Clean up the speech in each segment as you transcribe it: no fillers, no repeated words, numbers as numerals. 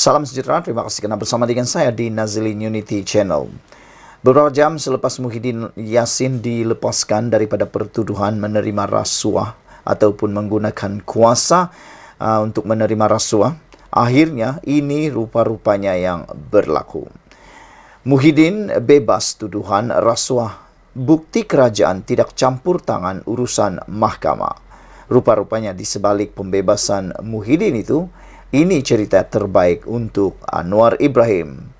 Salam sejahtera, terima kasih kerana bersama dengan saya di Nazilin Unity Channel. Beberapa jam selepas Muhyiddin Yassin dilepaskan daripada pertuduhan menerima rasuah ataupun menggunakan kuasa untuk menerima rasuah, akhirnya ini rupa-rupanya yang berlaku. Muhyiddin bebas tuduhan rasuah. Bukti kerajaan tidak campur tangan urusan mahkamah. Rupa-rupanya di sebalik pembebasan Muhyiddin itu, ini cerita terbaik untuk Anwar Ibrahim.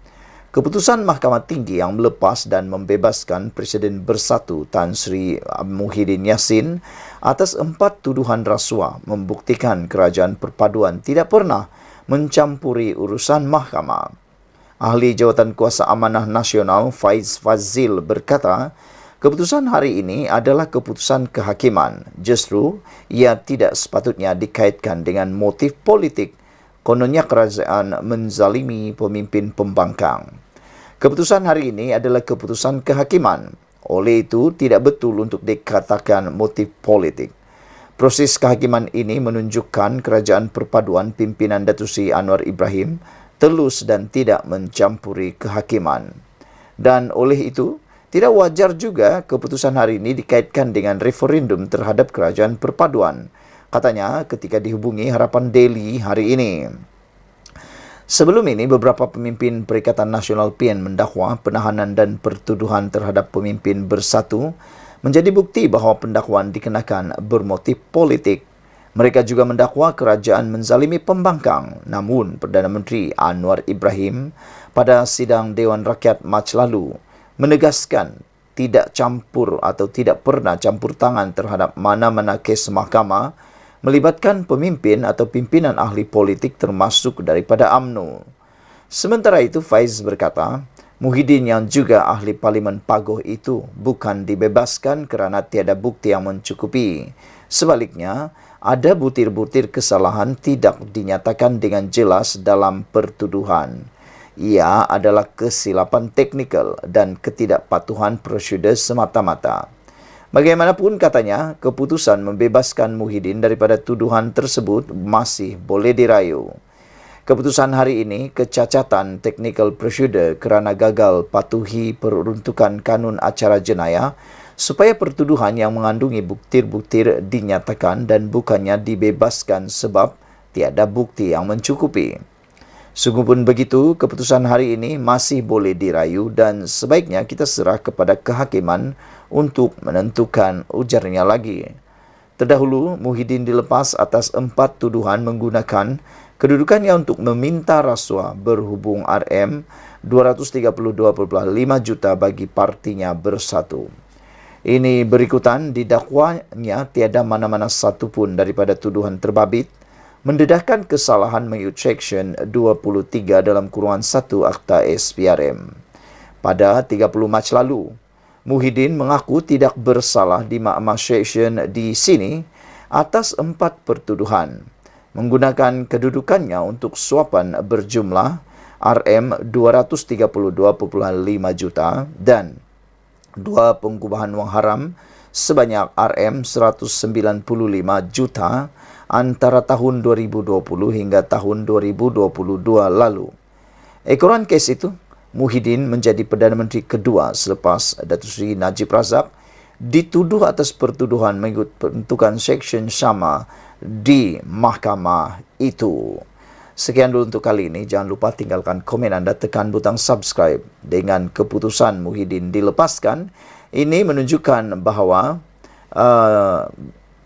Keputusan Mahkamah Tinggi yang melepas dan membebaskan Presiden Bersatu Tan Sri Muhyiddin Yassin atas 4 tuduhan rasuah membuktikan kerajaan perpaduan tidak pernah mencampuri urusan mahkamah. Ahli Jawatan Kuasa Amanah Nasional Faiz Fazil berkata, keputusan hari ini adalah keputusan kehakiman. Justru, ia tidak sepatutnya dikaitkan dengan motif politik. Kononnya kerajaan menzalimi pemimpin pembangkang. Keputusan hari ini adalah keputusan kehakiman. Oleh itu, tidak betul untuk dikatakan motif politik. Proses kehakiman ini menunjukkan kerajaan perpaduan pimpinan Datuk Seri Anwar Ibrahim telus dan tidak mencampuri kehakiman. Dan oleh itu, tidak wajar juga keputusan hari ini dikaitkan dengan referendum terhadap kerajaan perpaduan. Katanya ketika dihubungi Harapan Daily hari ini. Sebelum ini, beberapa pemimpin Perikatan Nasional PN mendakwa penahanan dan pertuduhan terhadap pemimpin Bersatu menjadi bukti bahawa pendakwaan dikenakan bermotif politik. Mereka juga mendakwa kerajaan menzalimi pembangkang. Namun, Perdana Menteri Anwar Ibrahim pada sidang Dewan Rakyat Mac lalu menegaskan tidak campur atau tidak pernah campur tangan terhadap mana-mana kes mahkamah melibatkan pemimpin atau pimpinan ahli politik termasuk daripada UMNO. Sementara itu, Faiz berkata, Muhyiddin yang juga ahli Parlimen Pagoh itu bukan dibebaskan kerana tiada bukti yang mencukupi. Sebaliknya, ada butir-butir kesalahan tidak dinyatakan dengan jelas dalam pertuduhan. Ia adalah kesilapan teknikal dan ketidakpatuhan prosedur semata-mata. Bagaimanapun katanya, keputusan membebaskan Muhyiddin daripada tuduhan tersebut masih boleh dirayu. Keputusan hari ini kecacatan teknikal prosedur kerana gagal patuhi peruntukan kanun acara jenayah supaya pertuduhan yang mengandungi butir-butir dinyatakan dan bukannya dibebaskan sebab tiada bukti yang mencukupi. Sungguh pun begitu, keputusan hari ini masih boleh dirayu dan sebaiknya kita serah kepada kehakiman untuk menentukan, ujarnya lagi. Terdahulu, Muhyiddin dilepas atas 4 tuduhan menggunakan kedudukannya untuk meminta rasuah berhubung RM 232.5 juta bagi partinya Bersatu. Ini berikutan didakwanya tiada mana-mana satu pun daripada tuduhan terbabit mendedahkan kesalahan mengikut Seksyen 23 dalam kurungan 1 Akta SPRM. Pada 30 Mac lalu, Muhyiddin mengaku tidak bersalah di Mahkamah Seksyen di sini atas 4 pertuduhan, menggunakan kedudukannya untuk suapan berjumlah RM 232.5 juta dan 2 pengubahan wang haram sebanyak RM 195 juta antara tahun 2020 hingga tahun 2022 lalu. Ekoran kes itu, Muhyiddin menjadi Perdana Menteri kedua selepas Datuk Seri Najib Razak dituduh atas pertuduhan mengikut peruntukan Seksyen sama di mahkamah itu. Sekian dulu untuk kali ini. Jangan lupa tinggalkan komen anda, tekan butang subscribe. Dengan keputusan Muhyiddin dilepaskan, ini menunjukkan bahawa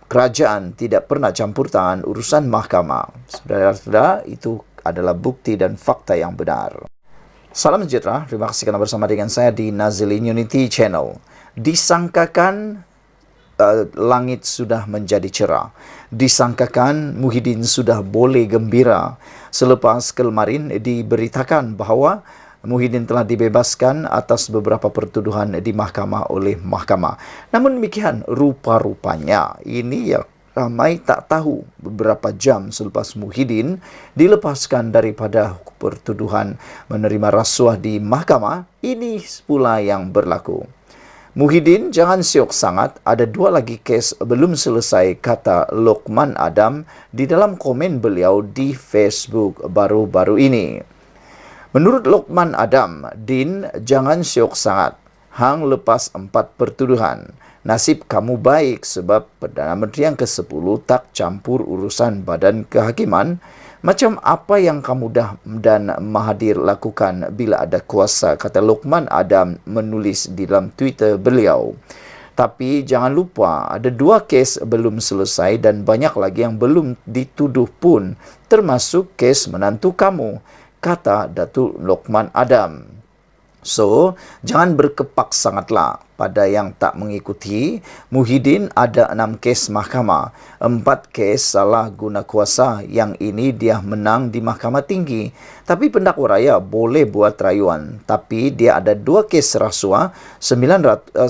kerajaan tidak pernah campur tangan urusan mahkamah. Saudara-saudara, itu adalah bukti dan fakta yang benar. Salam sejahtera, terima kasih kerana bersama dengan saya di Nazilin Unity Channel. Disangkakan langit sudah menjadi cerah. Disangkakan Muhyiddin sudah boleh gembira selepas kemarin diberitakan bahawa Muhyiddin telah dibebaskan atas beberapa pertuduhan di mahkamah oleh mahkamah. Namun demikian, rupa-rupanya ini yang ramai tak tahu beberapa jam selepas Muhyiddin dilepaskan daripada pertuduhan menerima rasuah di mahkamah, ini pula yang berlaku. Muhyiddin jangan syok sangat, ada 2 lagi kes belum selesai, kata Lokman Adam di dalam komen beliau di Facebook baru-baru ini. Menurut Lokman Adam, Din jangan syok sangat, hang lepas 4 pertuduhan. Nasib kamu baik sebab Perdana Menteri yang ke-10 tak campur urusan badan kehakiman. Macam apa yang kamu dan Mahathir lakukan bila ada kuasa, kata Lokman Adam menulis di dalam Twitter beliau. Tapi jangan lupa ada 2 kes belum selesai dan banyak lagi yang belum dituduh pun, termasuk kes menantu kamu, kata Datuk Lokman Adam. So, jangan berkepak sangatlah pada yang tak mengikuti. Muhyiddin ada 6 kes mahkamah. 4 kes salah guna kuasa. Yang ini dia menang di Mahkamah Tinggi. Tapi pendakwa raya boleh buat rayuan. Tapi dia ada 2 kes rasuah, 195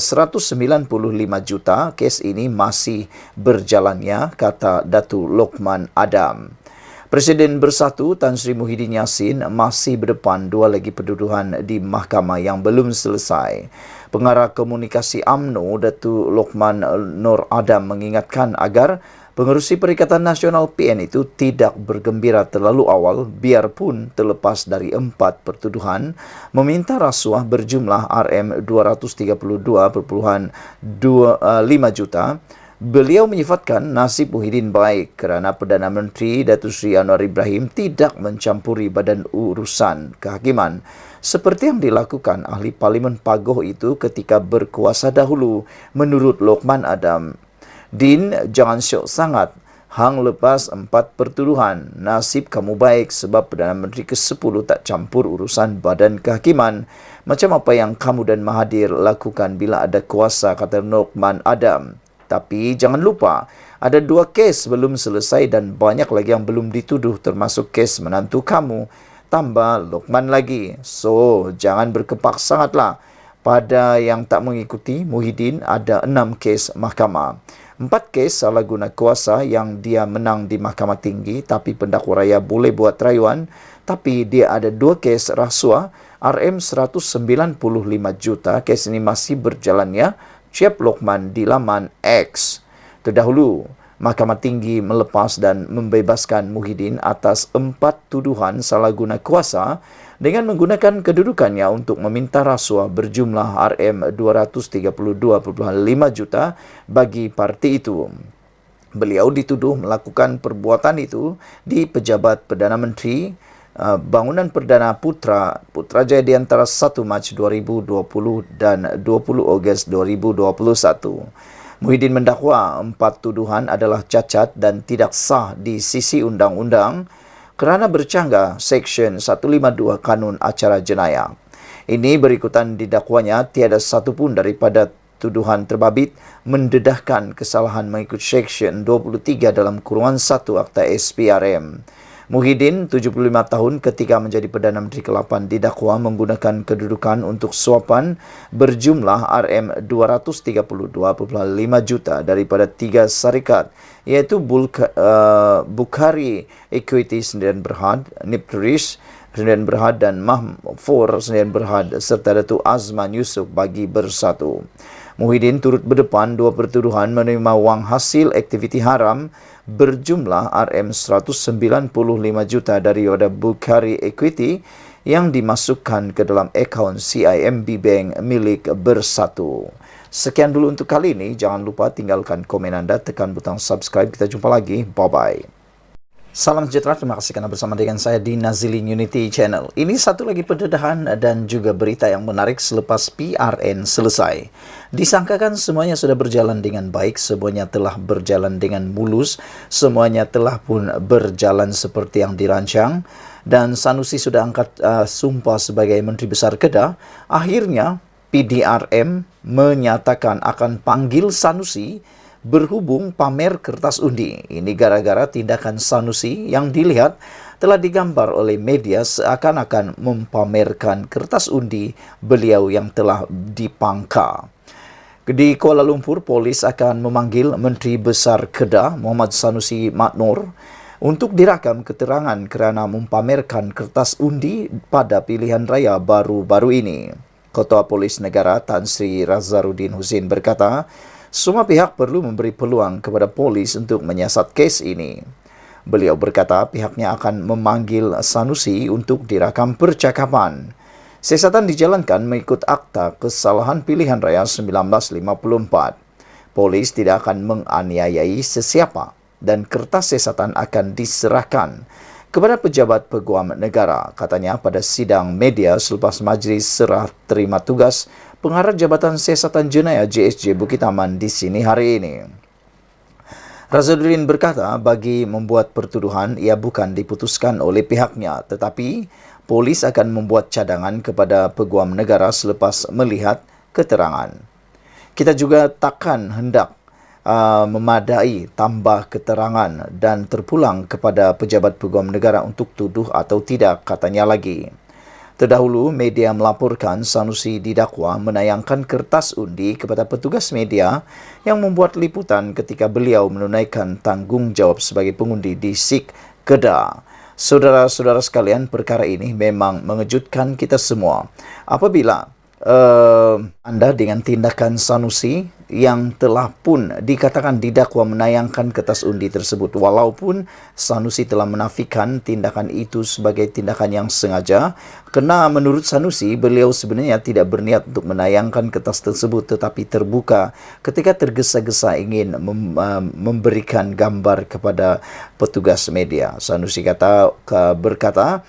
juta. Kes ini masih berjalannya, kata Datuk Lokman Adam. Presiden Bersatu Tan Sri Muhyiddin Yassin masih berdepan 2 lagi penduduhan di mahkamah yang belum selesai. Pengarah komunikasi UMNO Datuk Lokman Nur Adam mengingatkan agar pengerusi Perikatan Nasional PN itu tidak bergembira terlalu awal biarpun terlepas dari 4 pertuduhan meminta rasuah berjumlah RM232.5 juta. Beliau menyifatkan nasib Muhyiddin baik kerana Perdana Menteri Datuk Seri Anwar Ibrahim tidak mencampuri badan urusan kehakiman seperti yang dilakukan ahli Parlimen Pagoh itu ketika berkuasa dahulu. Menurut Lokman Adam, Din jangan syok sangat, hang lepas 4 pertuduhan. Nasib kamu baik sebab Perdana Menteri ke-10 tak campur urusan badan kehakiman. Macam apa yang kamu dan Mahathir lakukan bila ada kuasa, kata Lokman Adam. Tapi jangan lupa, ada 2 kes belum selesai dan banyak lagi yang belum dituduh, termasuk kes menantu kamu, tambah Lokman lagi. So, jangan berkepak sangatlah. Pada yang tak mengikuti, Muhyiddin ada 6 kes mahkamah. 4 kes salah guna kuasa yang dia menang di Mahkamah Tinggi, tapi pendakwa raya boleh buat rayuan. Tapi dia ada 2 kes rasuah, RM195 juta. Kes ini masih berjalannya, Cep Lokman di laman X. Terdahulu, Mahkamah Tinggi melepas dan membebaskan Muhyiddin atas 4 tuduhan salah guna kuasa dengan menggunakan kedudukannya untuk meminta rasuah berjumlah RM232.5 juta bagi parti itu. Beliau dituduh melakukan perbuatan itu di Pejabat Perdana Menteri Bangunan Perdana Putrajaya di antara 1 Mac 2020 dan 20 Ogos 2021. Muhyiddin mendakwa 4 tuduhan adalah cacat dan tidak sah di sisi undang-undang kerana bercanggah Seksyen 152 Kanun Acara Jenayah. Ini berikutan didakwanya tiada satu pun daripada tuduhan terbabit mendedahkan kesalahan mengikut Seksyen 23 dalam kurungan 1 Akta SPRM. Muhyiddin, 75 tahun ketika menjadi Perdana Menteri ke-8 didakwa menggunakan kedudukan untuk suapan berjumlah RM232.5 juta daripada 3 syarikat iaitu Bukhari Equity Sdn Berhad, Nipturis Sdn Berhad dan Mahfor Sdn Berhad serta Datuk Azman Yusof bagi Bersatu. Muhyiddin turut berdepan 2 pertuduhan menerima wang hasil aktiviti haram berjumlah RM195 juta daripada Bukhari Equity yang dimasukkan ke dalam akaun CIMB Bank milik Bersatu. Sekian dulu untuk kali ini. Jangan lupa tinggalkan komen anda, tekan butang subscribe. Kita jumpa lagi. Bye-bye. Salam sejahtera, terima kasih kerana bersama dengan saya di Nazilin Unity Channel. Ini satu lagi pendedahan dan juga berita yang menarik selepas PRN selesai. Disangkakan semuanya sudah berjalan dengan baik, semuanya telah berjalan dengan mulus, semuanya telah pun berjalan seperti yang dirancang, dan Sanusi sudah angkat sumpah sebagai Menteri Besar Kedah. Akhirnya, PDRM menyatakan akan panggil Sanusi berhubung pamer kertas undi. Ini gara-gara tindakan Sanusi yang dilihat telah digambar oleh media seakan-akan mempamerkan kertas undi beliau yang telah dipangka. Di Kuala Lumpur, polis akan memanggil Menteri Besar Kedah Muhammad Sanusi Maknor untuk dirakam keterangan kerana mempamerkan kertas undi pada pilihan raya baru-baru ini. Ketua Polis Negara Tan Sri Razarudin Husin berkata, semua pihak perlu memberi peluang kepada polis untuk menyiasat kes ini. Beliau berkata pihaknya akan memanggil Sanusi untuk dirakam percakapan. Siasatan dijalankan mengikut Akta Kesalahan Pilihan Raya 1954. Polis tidak akan menganiayai sesiapa dan kertas siasatan akan diserahkan kepada pejabat peguam negara, katanya pada sidang media selepas majlis serah terima tugas pengarah Jabatan Siasatan Jenayah JSJ Bukit Aman di sini hari ini. Razarudin berkata bagi membuat pertuduhan ia bukan diputuskan oleh pihaknya, tetapi polis akan membuat cadangan kepada peguam negara selepas melihat keterangan. Kita juga takkan hendak memadai tambah keterangan dan terpulang kepada pejabat peguam negara untuk tuduh atau tidak, katanya lagi. Terdahulu, media melaporkan Sanusi didakwa menayangkan kertas undi kepada petugas media yang membuat liputan ketika beliau menunaikan tanggungjawab sebagai pengundi di SIK Kedah. Saudara-saudara sekalian, perkara ini memang mengejutkan kita semua. Apabila anda dengan tindakan Sanusi yang telah pun dikatakan didakwa menayangkan kertas undi tersebut, walaupun Sanusi telah menafikan tindakan itu sebagai tindakan yang sengaja, kerana menurut Sanusi beliau sebenarnya tidak berniat untuk menayangkan kertas tersebut, tetapi terbuka ketika tergesa-gesa ingin memberikan gambar kepada petugas media. Sanusi berkata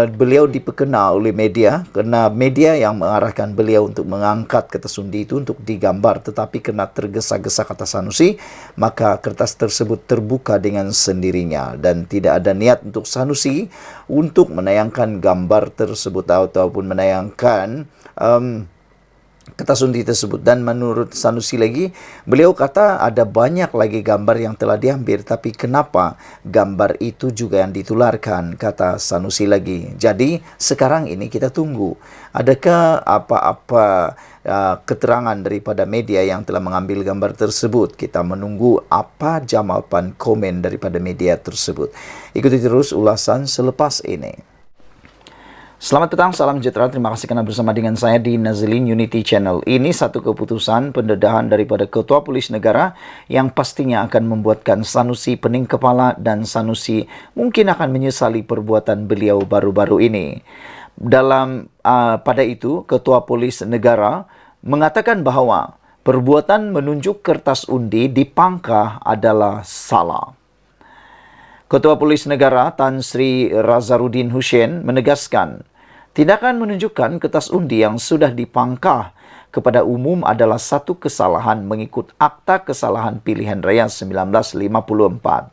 beliau diperkena oleh media kerana media yang mengarahkan beliau untuk mengangkat kertas undi itu untuk digambar, tetapi kerana tergesa-gesa, kata Sanusi, maka kertas tersebut terbuka dengan sendirinya dan tidak ada niat untuk Sanusi untuk menayangkan gambar tersebut ataupun menayangkan kertas undi tersebut. Dan menurut Sanusi lagi, beliau kata ada banyak lagi gambar yang telah diambil, tapi kenapa gambar itu juga yang ditularkan, kata Sanusi lagi. Jadi sekarang ini kita tunggu adakah apa-apa keterangan daripada media yang telah mengambil gambar tersebut. Kita menunggu apa jawapan komen daripada media tersebut. Ikuti terus ulasan selepas ini. Selamat petang, salam sejahtera. Terima kasih kerana bersama dengan saya di Nazilin Unity Channel. Ini satu keputusan pendedahan daripada Ketua Polis Negara yang pastinya akan membuatkan Sanusi pening kepala dan Sanusi mungkin akan menyesali perbuatan beliau baru-baru ini. Pada itu, Ketua Polis Negara mengatakan bahawa perbuatan menunjuk kertas undi di pangkah adalah salah. Ketua Polis Negara Tan Sri Razarudin Husin menegaskan, tindakan menunjukkan kertas undi yang sudah dipangkah kepada umum adalah satu kesalahan mengikut Akta Kesalahan Pilihan Raya 1954.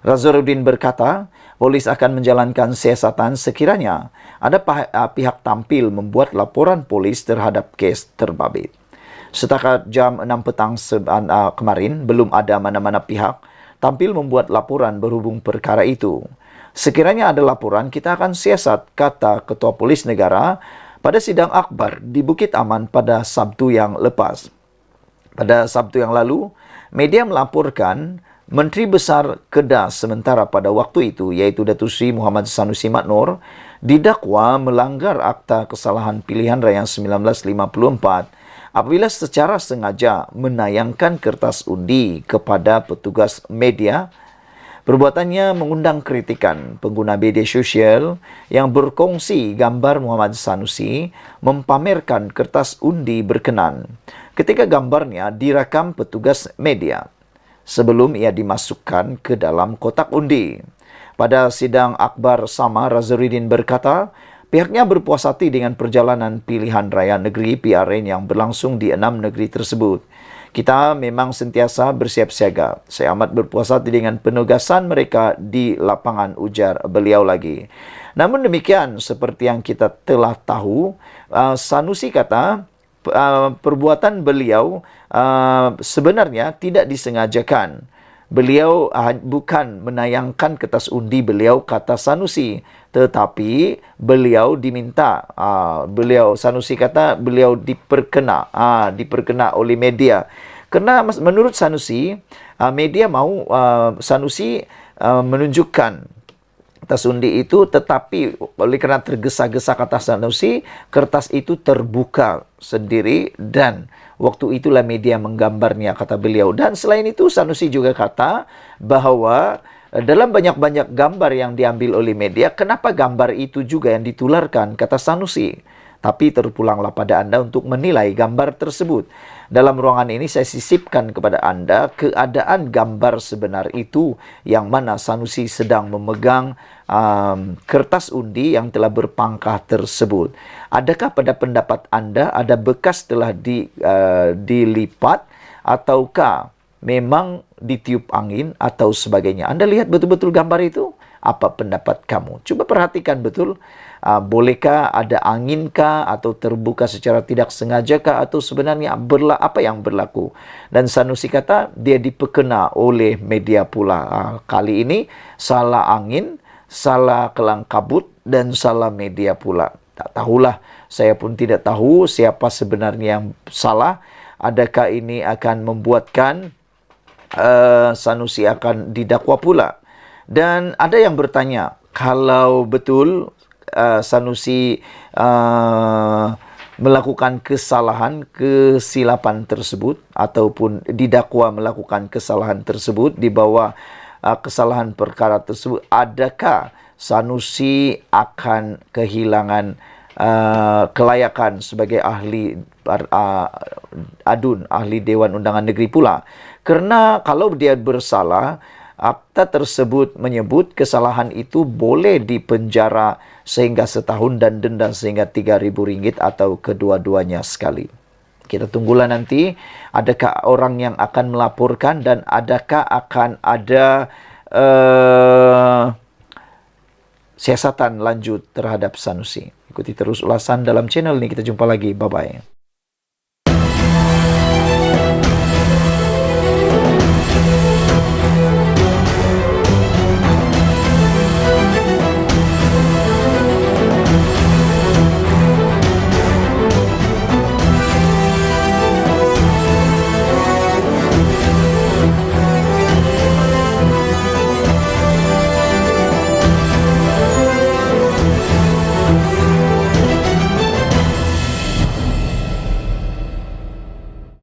Razarudin berkata, polis akan menjalankan siasatan sekiranya ada pihak tampil membuat laporan polis terhadap kes terbabit. Setakat jam 6 petang kemarin, belum ada mana-mana pihak tampil membuat laporan berhubung perkara itu. Sekiranya ada laporan, kita akan siasat, kata Ketua Polis Negara pada sidang akbar di Bukit Aman pada Sabtu yang lepas. Pada Sabtu yang lalu, media melaporkan Menteri Besar Kedah sementara pada waktu itu, iaitu Datuk Seri Muhammad Sanusi Maknor, didakwa melanggar Akta Kesalahan Pilihan Raya 1954 apabila secara sengaja menayangkan kertas undi kepada petugas media. Perbuatannya mengundang kritikan pengguna media sosial yang berkongsi gambar Muhammad Sanusi mempamerkan kertas undi berkenan ketika gambarnya direkam petugas media sebelum ia dimasukkan ke dalam kotak undi. Pada sidang akbar sama, Razarudin berkata, pihaknya berpuas hati dengan perjalanan pilihan raya negeri PRN yang berlangsung di 6 negeri tersebut. Kita memang sentiasa bersiap siaga. Saya amat berpuas hati dengan penugasan mereka di lapangan, ujar beliau lagi. Namun demikian, seperti yang kita telah tahu, Sanusi kata perbuatan beliau sebenarnya tidak disengajakan. Beliau bukan menayangkan kertas undi beliau, kata Sanusi, tetapi beliau diminta. Sanusi kata beliau diperkena oleh media. Kerana menurut Sanusi, media mahu Sanusi menunjukkan kertas undi itu, tetapi oleh karena tergesa-gesa kata Sanusi, kertas itu terbuka sendiri dan waktu itulah media menggambarnya, kata beliau. Dan selain itu Sanusi juga kata bahwa dalam banyak-banyak gambar yang diambil oleh media, kenapa gambar itu juga yang ditularkan, kata Sanusi. Tapi terpulanglah pada Anda untuk menilai gambar tersebut. Dalam ruangan ini saya sisipkan kepada Anda keadaan gambar sebenar itu, yang mana Sanusi sedang memegang kertas undi yang telah berpangkah tersebut. Adakah pada pendapat Anda ada bekas telah dilipat, ataukah memang ditiup angin atau sebagainya? Anda lihat betul-betul gambar itu? Apa pendapat kamu? Coba perhatikan betul. Bolehkah ada anginkah, atau terbuka secara tidak sengajakah, atau sebenarnya apa yang berlaku? Dan Sanusi kata dia dipekena oleh media pula. Kali ini salah angin, salah kelang kabut, dan salah media pula. Tak tahulah, saya pun tidak tahu siapa sebenarnya yang salah. Adakah ini akan membuatkan Sanusi akan didakwa pula? Dan ada yang bertanya, kalau betul Sanusi melakukan kesilapan tersebut, ataupun didakwa melakukan kesalahan tersebut di bawah kesalahan perkara tersebut, adakah Sanusi akan kehilangan kelayakan sebagai ahli ahli Dewan Undangan Negeri pula? Karena kalau dia bersalah, akta tersebut menyebut kesalahan itu boleh dipenjara sehingga setahun dan denda sehingga RM3.000 atau kedua-duanya sekali. Kita tunggulah nanti adakah orang yang akan melaporkan, dan adakah akan ada siasatan lanjut terhadap Sanusi. Ikuti terus ulasan dalam channel ini. Kita jumpa lagi. Bye-bye.